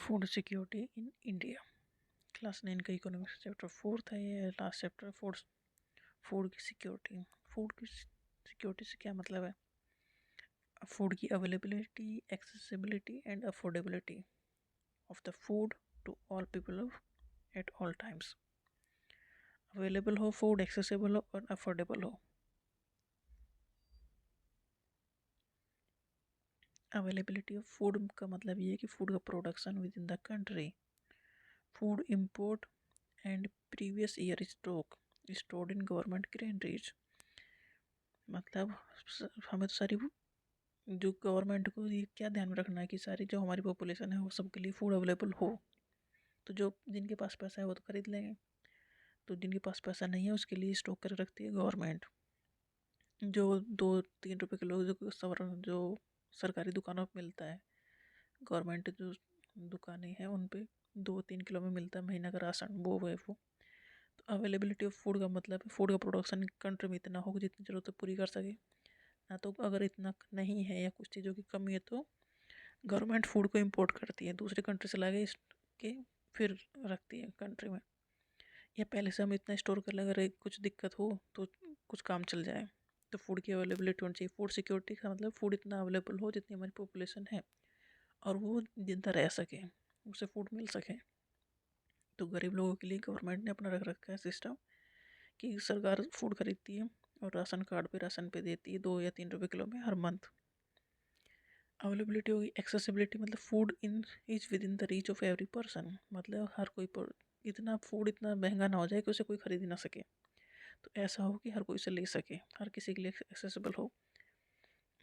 Food security in India. Class 9 का economics chapter 4 था ये लास्ट चैप्टर। फूड की सिक्योरिटी। फूड की सिक्योरिटी से क्या मतलब है? फूड की availability, accessibility and affordability of the food to all people at all times. Available हो फूड, एक्सेसिबल हो और अफोर्डेबल हो। अवेलेबिलिटी ऑफ फूड का मतलब ये है कि फूड का production with in the country, food import and previous year stock stored in government granaries. मतलब हमें तो सारी जो गवर्नमेंट को ये क्या ध्यान में रखना है कि सारी जो हमारी पॉपुलेशन है वो सबके लिए फूड अवेलेबल हो। तो जो जिनके पास पैसा है वो तो खरीद लेंगे, तो जिनके पास पैसा नहीं है उसके लिए स्टॉक कर रखती है गवर्नमेंट। जो 2-3 रुपए किलो जो सरकारी दुकानों पर मिलता है, गवर्नमेंट जो दुकानें हैं उन पे 2-3 किलो में मिलता है महीना का राशन, वो है वो। तो अवेलेबिलिटी ऑफ फूड का मतलब है फूड का प्रोडक्शन कंट्री में इतना हो कि जितनी ज़रूरत है पूरी कर सके। ना तो अगर इतना नहीं है या कुछ चीज़ों की कमी है तो गवर्नमेंट फूड को इंपोर्ट करती है, दूसरी कंट्री से ला के फिर रखती है कंट्री में। या पहले से हम इतना स्टोर कर लें, अगर कुछ दिक्कत हो तो कुछ काम चल जाए। तो फूड की अवेलेबिलिटी होनी चाहिए। फूड सिक्योरिटी का मतलब फूड इतना अवेलेबल हो जितनी हमारी पॉपुलेशन है और वो जिंदा रह सके, उसे फूड मिल सके। तो गरीब लोगों के लिए गवर्नमेंट ने अपना रख रखा है सिस्टम कि सरकार फूड खरीदती है और राशन कार्ड पे राशन पे देती है 2 या 3 रुपए किलो में हर मंथ। अवेलेबिलिटी होगी। एक्सेसिबिलिटी मतलब food in is with in the reach of every person, मतलब हर कोई पर इतना फूड इतना महंगा ना हो जाए कि उसे कोई खरीद ही ना सके। तो ऐसा हो कि हर कोई इसे ले सके, हर किसी के लिए एक्सेसिबल हो,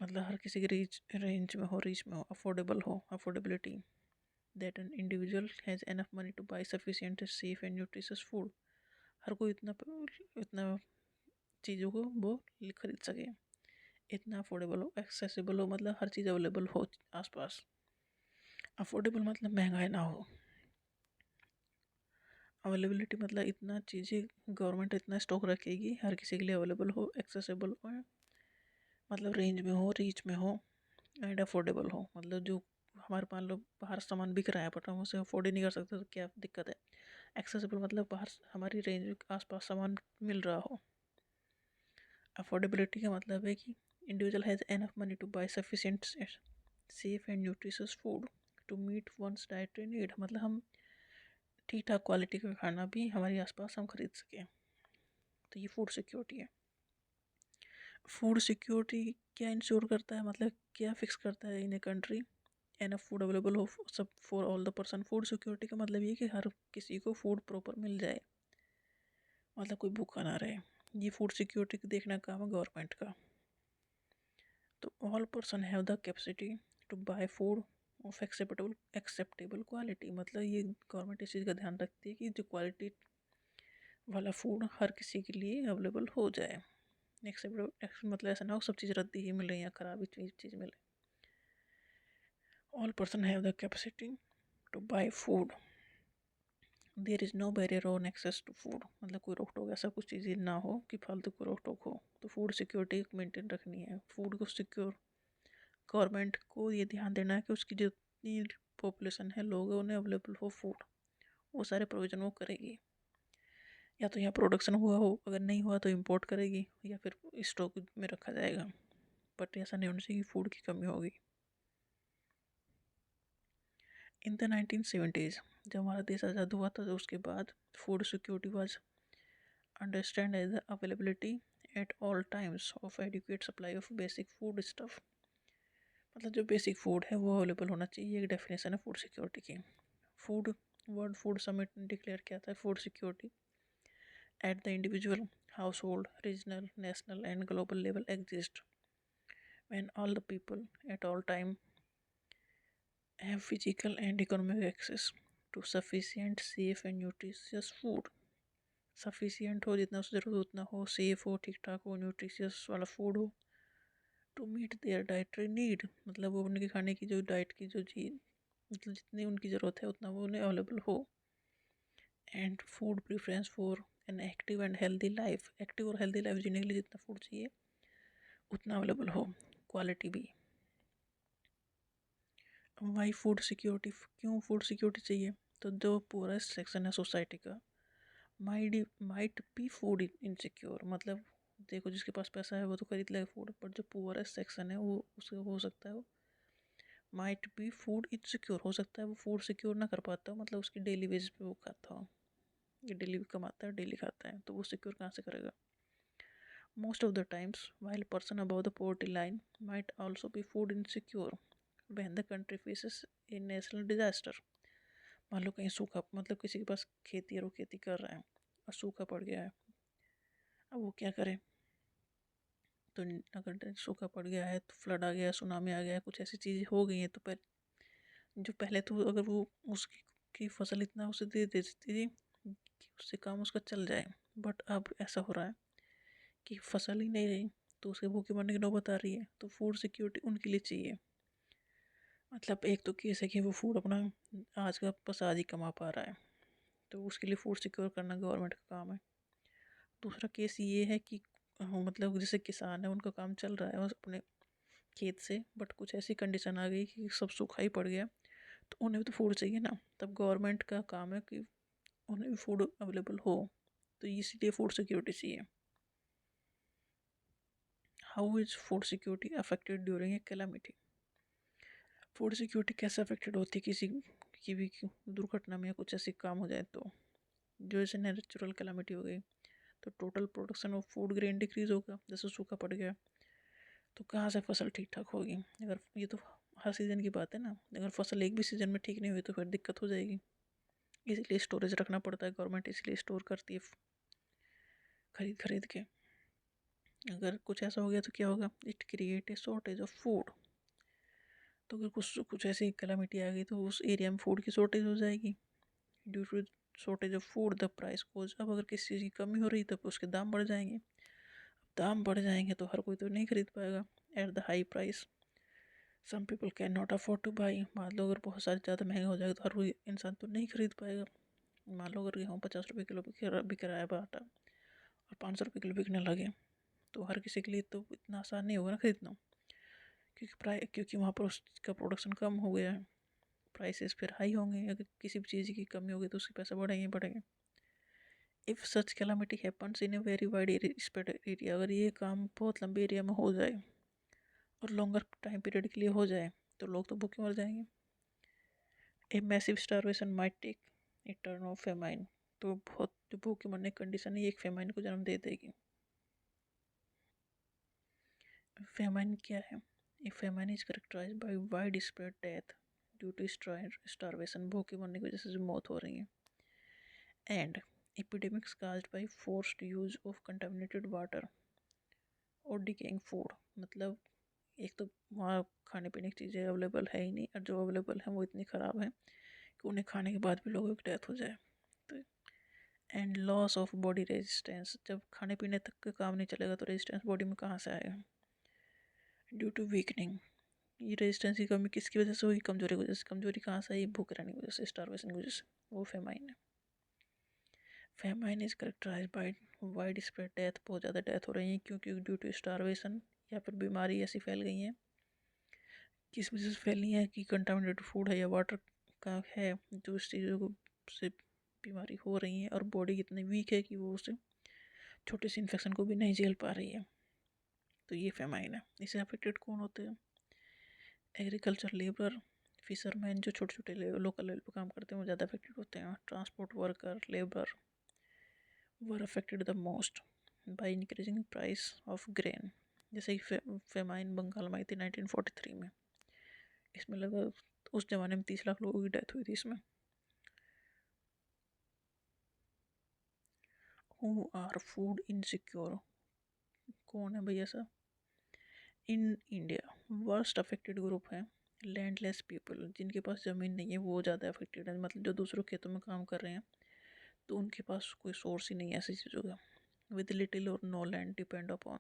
मतलब हर किसी के रेंज में हो, रीच में हो, अफोर्डेबल हो। Affordability that an individual has enough money to buy sufficient safe and nutritious food. हर कोई इतना इतना चीज़ों को वो खरीद सके, इतना अफोर्डेबल हो। एक्सेसिबल हो मतलब हर चीज़ अवेलेबल हो आसपास। अफोर्डेबल मतलब महंगाई ना हो। अवेलेबिलिटी मतलब इतना चीज़ें गवर्नमेंट इतना स्टॉक रखेगी हर किसी के लिए अवेलेबल हो। एक्सेसिबल हो मतलब रेंज में हो, रीच में हो एंड अफोर्डेबल हो, मतलब जो हमारे मान लो बाहर सामान बिक रहा है बट हम उसे अफोर्ड ही नहीं कर सकते तो क्या दिक्कत है। एक्सेसिबल मतलब बाहर हमारी रेंज के आसपास सामान मिल रहा हो। अफोर्डेबिलिटी का मतलब है कि individual has enough money to buy sufficient safe and nutritious food to meet one's dietary need, मतलब हम ठीक ठाक क्वालिटी का खाना भी हमारे आसपास हम खरीद सकें। तो ये फूड सिक्योरिटी है। फूड सिक्योरिटी क्या इंश्योर करता है, मतलब क्या फिक्स करता है in a country enough food available हो सब for all the person. Food security का मतलब ये कि हर किसी को फूड प्रॉपर मिल जाए, मतलब कोई भूखा ना रहे। ये फूड सिक्योरिटी को देखना काम है गवर्नमेंट का। तो all person have the capacity to buy food of acceptable quality, मतलब ये गवर्नमेंट इस चीज़ का ध्यान रखती है कि जो क्वालिटी वाला फूड हर किसी के लिए अवेलेबल हो जाए। एक्सेप्टेबल मतलब ऐसा ना हो सब चीज़ रद्दी ही मिले या खराब ही चीज़ मिले। All person have the capacity to buy food, there is no barrier on access to food, मतलब कोई रोक टोक ऐसा कुछ चीज़ें ना हो कि फालतू को रोक टोक हो। तो फूड सिक्योरिटी मेंटेन रखनी है, फूड को सिक्योर। गवर्नमेंट को ये ध्यान देना है कि उसकी जितनी पॉपुलेशन है, लोग हैं, उन्हें अवेलेबल हो फूड, वो सारे प्रोविज़न वो करेगी। या तो यहाँ प्रोडक्शन हुआ हो, अगर नहीं हुआ तो इम्पोर्ट करेगी या फिर स्टॉक में रखा जाएगा। बट ऐसा नहीं होना चाहिए कि फूड की कमी होगी। इन द 1970s जब हमारा देश आज़ाद हुआ था तो उसके बाद food security was understand as the availability at all times of adequate supply of basic food stuff, मतलब जो बेसिक फूड है वो अवेलेबल होना चाहिए। एक डेफिनेशन है फूड सिक्योरिटी की। फूड वर्ल्ड फूड समिट ने डिक्लेयर किया था food security at the individual, house hold, regional, national and global level exist when all the people at all time have physical and economic access to sufficient, safe and nutritious food। Sufficient हो, जितना उसकी ज़रूरत उतना हो, safe हो, ठीक ठाक हो, न्यूट्रिशियस वाला फूड हो। To meet their dietary need मतलब वो उनके खाने की जो डाइट की जो चीज़, मतलब जितनी उनकी ज़रूरत है उतना वो उन्हें अवेलेबल हो। And food preference for an active and healthy life, active और हेल्दी लाइफ जीने के लिए जितना फूड चाहिए उतना अवेलेबल हो, क्वालिटी भी। वाई फूड सिक्योरिटी, क्यों फूड सिक्योरिटी चाहिए? तो जो पूरेस्ट सेक्शन है सोसाइटी का माइट बी फूड इनसिक्योर, मतलब देखो जिसके पास पैसा है वो तो खरीद लेगा फूड, बट जो पुअरेस्ट सेक्शन है वो उसके हो सकता है वो माइट बी फूड इनसिक्योर, हो सकता है वो फूड सिक्योर ना कर पाता हो, मतलब उसकी डेली बेसिस पे वो खाता हो, ये डेली कमाता है डेली खाता है, तो वो सिक्योर कहाँ से करेगा? Most of the times while person above the poverty line might also be food insecure when the country faces A national disaster. मान लो कहीं सूखा, मतलब किसी के पास खेती है, वो खेती कर रहा है और सूखा पड़ गया है, अब वो क्या करे? तो अगर सूखा पड़ गया है तो फ्लड आ गया, सुनामी आ गया, कुछ ऐसी चीज़ें हो गई हैं, तो जो पहले तो अगर वो उसकी की फसल इतना उसे दे देती थी कि उससे काम उसका चल जाए, बट अब ऐसा हो रहा है कि फसल ही नहीं रही, तो उसे भूखे मरने की नौबत आ रही है, तो फूड सिक्योरिटी उनके लिए चाहिए। मतलब एक तो केस है कि वो फूड अपना आज का प्रसाद ही कमा पा रहा है, तो उसके लिए फूड सिक्योर करना गवर्नमेंट का काम है। दूसरा केस ये है कि मतलब जैसे किसान है, उनका काम चल रहा है और अपने खेत से, बट कुछ ऐसी कंडीशन आ गई कि सब सूखा ही पड़ गया, तो उन्हें भी तो फूड चाहिए ना, तब गवर्नमेंट का काम है कि उन्हें भी फूड अवेलेबल हो, तो इसीलिए फूड सिक्योरिटी चाहिए। How is food security affected during a calamity? Food security कैसे अफेक्टेड होती है किसी की भी दुर्घटना में या कुछ ऐसी काम हो जाए तो? जो जैसे नेचुरल कैलामिटी हो गई तो total production of food grain decrease होगा, जैसे सूखा पड़ गया तो कहाँ से फसल ठीक ठाक होगी? अगर ये तो हर सीज़न की बात है ना, अगर फसल एक भी सीज़न में ठीक नहीं हुई तो फिर दिक्कत हो जाएगी, इसीलिए स्टोरेज रखना पड़ता है, गवर्नमेंट इसलिए स्टोर करती है खरीद खरीद के। अगर कुछ ऐसा हो गया तो क्या होगा? It create a shortage of food, तो अगर कुछ कुछ ऐसी कैलामिटी आ गई तो उस एरिया में फूड की शॉर्टेज हो जाएगी। Due to shortage of food the price goes up, अगर किसी चीज़ की कमी हो रही तब उसके दाम बढ़ जाएंगे, दाम बढ़ जाएंगे तो हर कोई तो नहीं खरीद पाएगा at the high price, some people can not afford to buy. मान लो अगर बहुत सारे ज़्यादा महंगा हो जाएगा तो हर कोई इंसान तो नहीं खरीद पाएगा। मान लो अगर गेहूँ 50 रुपये किलो बिक रहा है आटा और 500 रुपये किलो बिकने लगे, तो हर किसी के लिए तो इतना आसान नहीं होगा ना खरीदना, क्योंकि वहाँ पर उसका प्रोडक्शन कम हो गया है, प्राइसेस फिर हाई होंगे, अगर किसी भी चीज़ की कमी होगी तो उसके पैसे बढ़ेंगे बढ़ेंगे। If such calamity happens in a very wide spread area, अगर ये काम बहुत लंबे एरिया में हो जाए और लॉन्गर टाइम पीरियड के लिए हो जाए तो लोग तो भूखे मर जाएंगे। A massive starvation might take a turn of famine, तो बहुत जो भूखे मरने की कंडीशन है ये एक फेमाइन को जन्म दे देगी। फेमाइन क्या है? A famine is characterised by wide spread death due to starvation, भूखे मरने की वजह से जो मौत हो रही है, and epidemics caused by forced use of contaminated water और डिकेइंग फूड, मतलब एक तो वहाँ खाने पीने की चीज़ें अवेलेबल है ही नहीं, और जो अवेलेबल हैं वो इतनी ख़राब है कि उन्हें खाने के बाद भी लोगों की डेथ हो जाए। तो and loss of body resistance, जब खाने पीने तक का काम नहीं चलेगा तो रेजिस्टेंस बॉडी में कहाँ से आएगा? ड्यू टू वीकनिंग, ये रेजिस्टेंस की कमी किसकी वजह से हुई? कमजोरी की वजह से। कमजोरी कहाँ से आई? भूख रहने की वजह से, स्टारवेशन की वजह से, वो फेमाइन है। Famine is characterize by wide spread death, बहुत ज़्यादा डेथ हो रही है क्योंकि ड्यू टू स्टारवेशन या फिर बीमारी ऐसी फैल गई हैं, किस वजह से फैली है कि कंटामिनेटेड फूड है या वाटर का है, जो इस चीज़ों को से बीमारी हो रही है और बॉडी इतनी वीक है कि वो उसे छोटे से इन्फेक्शन को भी नहीं झेल पा रही है, तो ये फेमाइन है। इससे अफेक्टेड कौन होते हैं? एग्रीकल्चर लेबर, फिशरमैन, जो छोटे छोटे लोकल लेवल पर काम करते हैं वो ज़्यादा अफेक्टेड होते हैं। Transport worker, labour were affected the most by increasing price of grain, जैसे कि फेमाइन बंगाल में आई थी 1943 में, इसमें लगा उस जमाने में 30 लाख लोगों की डेथ हुई थी इसमें। हु आर फूड इनसिक्योर, कौन है भैया ऐसा? In India worst affected group है लैंडलेस पीपल, जिनके पास ज़मीन नहीं है वो ज़्यादा अफेक्टेड है, मतलब जो दूसरों खेतों में काम कर रहे हैं तो उनके पास कोई सोर्स ही नहीं है ऐसी चीज़ों का। विद लिटिल और नो लैंड डिपेंड अपॉन,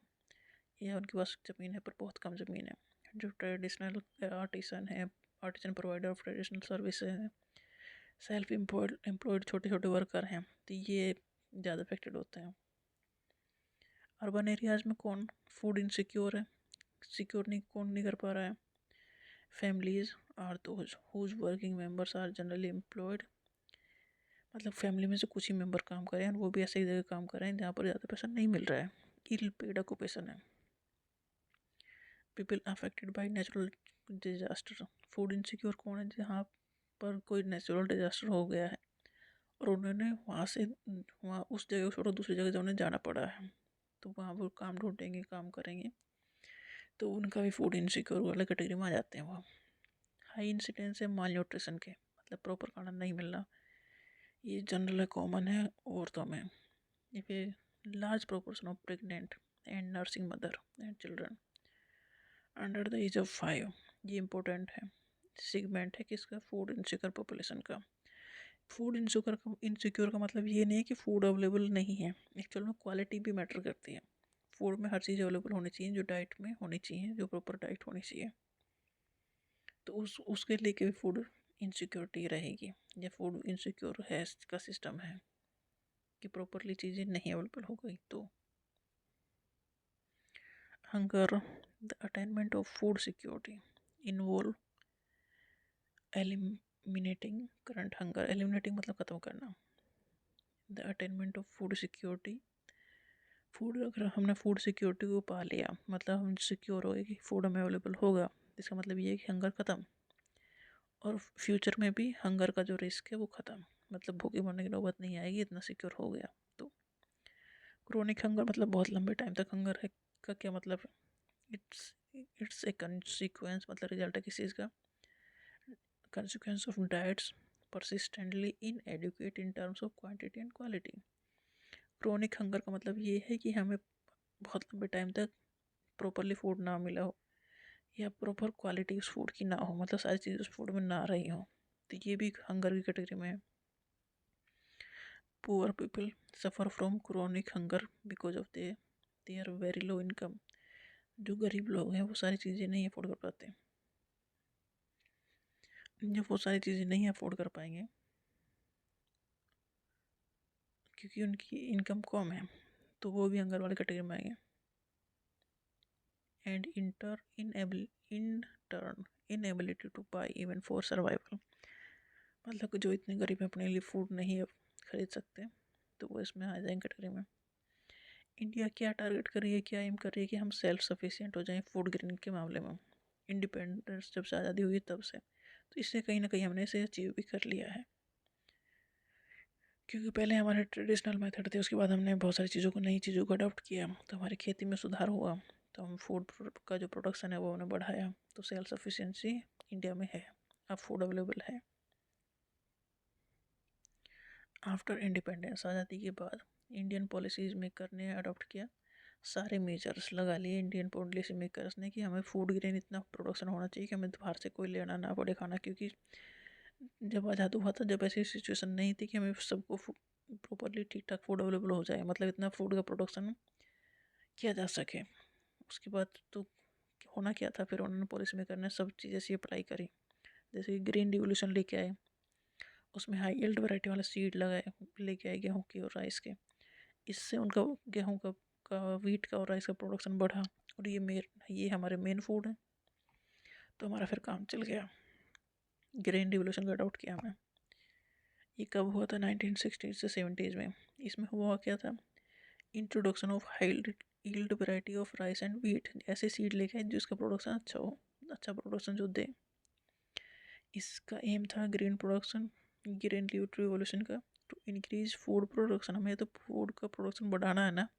या उनके पास ज़मीन है पर बहुत कम ज़मीन है। जो ट्रेडिशनल आर्टिसन है, artisan provider of traditional services हैं, सेल्फ एम्प्लॉयड छोटे छोटे वर्कर हैं, तो ये ज़्यादा अफेक्टेड होते हैं। अर्बन एरियाज़ में कौन फूड इनसिक्योर है, सिक्योर नहीं, कौन नहीं कर पा रहा है? Families are those whose working members are generally employed, मतलब फैमिली में से कुछ ही मेंबर काम कर रहे हैं, वो भी ऐसे ही जगह काम कर रहे हैं जहाँ पर ज़्यादा पैसा नहीं मिल रहा है। इल पेड ऑक्यूपेशन है। People affected by natural disaster, food insecure कौन है? जहाँ पर कोई नेचुरल डिजास्टर हो गया है और उन्होंने वहाँ उस जगह को छोड़ो दूसरी जगह जो उन्हें जाना पड़ा है, तो वहाँ वो काम ढूंढेंगे, काम करेंगे, तो उनका भी फूड इनसिक्योर वाले कैटेगरी में आ जाते हैं वो। हाई इंसिडेंस है माल न्यूट्रिशन के, मतलब प्रॉपर खाना नहीं मिलना, ये जनरल कॉमन है औरतों में। ये फिर large proportion of pregnant and nursing mother and children under the age of 5, ये इम्पोर्टेंट है। सेगमेंट है किसका? फूड इनसिक्योर पॉपुलेशन का। फूड इनसिक्योर का मतलब ये नहीं है कि फूड अवेलेबल नहीं है, एक्चुअल में क्वालिटी भी मैटर करती है। फूड में हर चीज़ अवेलेबल होनी चाहिए जो डाइट में होनी चाहिए, जो प्रॉपर डाइट होनी चाहिए, तो उसके लेके भी फूड इनसिक्योरिटी रहेगी। ये फूड इनसिक्योर है का सिस्टम है कि प्रॉपरली चीज़ें नहीं अवेलेबल हो गई तो। Hunger, the attainment of food security involve eliminating current hunger, eliminating मतलब ख़त्म करना। The attainment of food security, food अगर हमने फूड सिक्योरिटी को पा लिया, मतलब हम सिक्योर हो गए कि फूड हमें अवेलेबल होगा, इसका मतलब ये है कि हंगर ख़त्म, और फ्यूचर में भी हंगर का जो रिस्क है वो ख़त्म, मतलब भूखे मरने की नौबत नहीं आएगी, इतना सिक्योर हो गया तो। क्रोनिक हंगर मतलब बहुत लंबे टाइम तक हंगर है का क्या मतलब है? इट्स इट्स ए कंसिक्वेंस, मतलब रिजल्ट है किसी चीज़ का, consequence of diets persistently inadequate in terms of quantity and quality। Chronic hunger का मतलब ये है कि हमें बहुत लंबे टाइम तक प्रॉपरली फूड ना मिला हो या प्रॉपर क्वालिटी उस फूड की ना हो, मतलब सारी चीज़ उस फूड में ना रही हो, तो ये भी हंगर की कैटेगरी में है। Poor people suffer from chronic hunger because of they are very low income, जो गरीब लोग हैं वो सारी चीज़ें नहीं अफोर्ड कर पाते, जब वो सारी चीज़ें नहीं अफोर्ड कर पाएंगे क्योंकि उनकी इनकम कम है, तो वो भी हंगर वाले कैटेगरी में आएंगे। And in turn inability two by E one for survival, मतलब कि जो इतने गरीब हैं अपने लिए फूड नहीं खरीद सकते, तो वो इसमें आ जाएंगे कैटेगरी में। इंडिया क्या टारगेट कर रही है, क्या एम कर रही है कि हम सेल्फ सफिशिएंट हो जाएं फूड ग्रेन के मामले में। इंडिपेंडेंस जब से आज़ादी हुई तब से, तो इससे कहीं ना कहीं हमने इसे अचीव भी कर लिया है, क्योंकि पहले हमारे ट्रेडिशनल मेथड थे, उसके बाद हमने बहुत सारी चीज़ों को, नई चीज़ों को अडॉप्ट किया, तो हमारी खेती में सुधार हुआ, तो हम फूड का जो प्रोडक्शन है वो हमने बढ़ाया, तो सेल्फ सफिशिएंसी इंडिया में है, अब फूड अवेलेबल है। आफ्टर इंडिपेंडेंस, आज़ादी के बाद इंडियन पॉलिसीज मेकर ने अडॉप्ट किया, सारे मेजर्स लगा लिए इंडियन पॉलिसी मेकर्स ने कि हमें फूड ग्रेन इतना प्रोडक्शन होना चाहिए कि हमें बाहर से कोई लेना ना पड़े खाना, क्योंकि जब आज़ाद हुआ था जब ऐसी सिचुएशन नहीं थी कि हमें सबको प्रॉपरली ठीक ठाक फूड अवेलेबल हो जाए, मतलब इतना फूड का प्रोडक्शन किया जा सके। उसके बाद तो होना क्या था, फिर उन्होंने पॉलिसी मेकर ने सब चीज़ ऐसी अप्लाई करी, जैसे कि ग्रीन रिवोल्यूशन लेके आए, उसमें हाई यील्ड वैरायटी वाला सीड लगाए लेके आए गेहूँ की और राइस के, इससे उनका गेहूँ का वीट का और राइस का प्रोडक्शन बढ़ा, और ये हमारे मेन फूड हैं, तो हमारा फिर काम चल गया। ग्रीन रिवोल्यूशन का अडॉप्ट किया हमने। ये कब हुआ था? 1960 से 70s में। इसमें हुआ क्या था? Introduction of high yield variety of rice and wheat, ऐसे सीड लेके जिसका प्रोडक्शन अच्छा हो, अच्छा प्रोडक्शन जो दे। इसका एम था ग्रीन रिवोल्यूशन का, टू इंक्रीज फूड प्रोडक्शन। हमें तो फूड का प्रोडक्शन बढ़ाना है ना,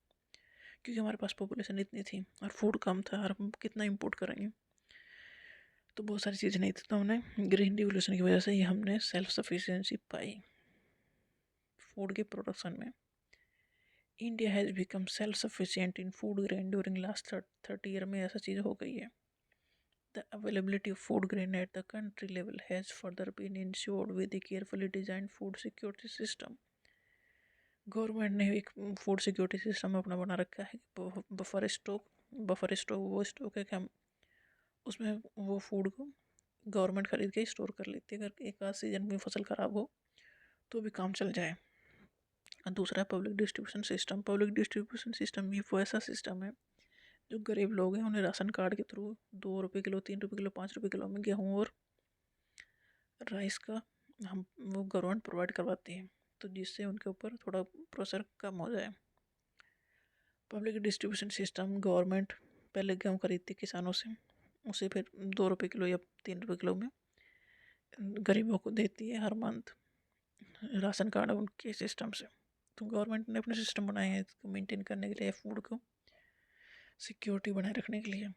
क्योंकि हमारे पास पॉपुलेशन इतनी थी और फूड कम था, और हम कितना इंपोर्ट करेंगे, तो बहुत सारी चीज़ें नहीं थी, तो हमने ग्रीन रिवोल्यूशन की वजह से ये हमने सेल्फ सफिशिएंसी पाई फूड के प्रोडक्शन में। India has become self sufficient in food grain during last 30 year में, ऐसा चीज़ हो गई है। The availability of food grain at the country level has further been ensured with a carefully design food security system. Government ने एक food security system अपना बना रखा है। बफर स्टॉक वो स्टॉक है कि हम उसमें वो फूड को गवर्नमेंट खरीद के स्टोर कर लेती है, अगर एक आध सीजन में फसल ख़राब हो तो भी काम चल जाए। और दूसरा है public distribution system. Public distribution system भी वो ऐसा सिस्टम है जो गरीब लोग हैं उन्हें राशन कार्ड के थ्रू 2 रुपये किलो, 3 रुपये किलो, 5 रुपये किलो में गेहूँ और राइस का हम वो गवर्नमेंट प्रोवाइड करवाती है, तो जिससे उनके ऊपर थोड़ा प्रेशर कम हो जाए। पब्लिक डिस्ट्रीब्यूशन सिस्टम, गवर्नमेंट पहले गेहूँ खरीदती किसानों से, उसे फिर 2 रुपये किलो या 3 रुपये किलो में गरीबों को देती है हर मंथ, राशन कार्ड उनके सिस्टम से। तो गवर्नमेंट ने अपने सिस्टम बनाए हैं इसको मेंटेन करने के लिए, फूड को सिक्योरिटी बनाए रखने के लिए।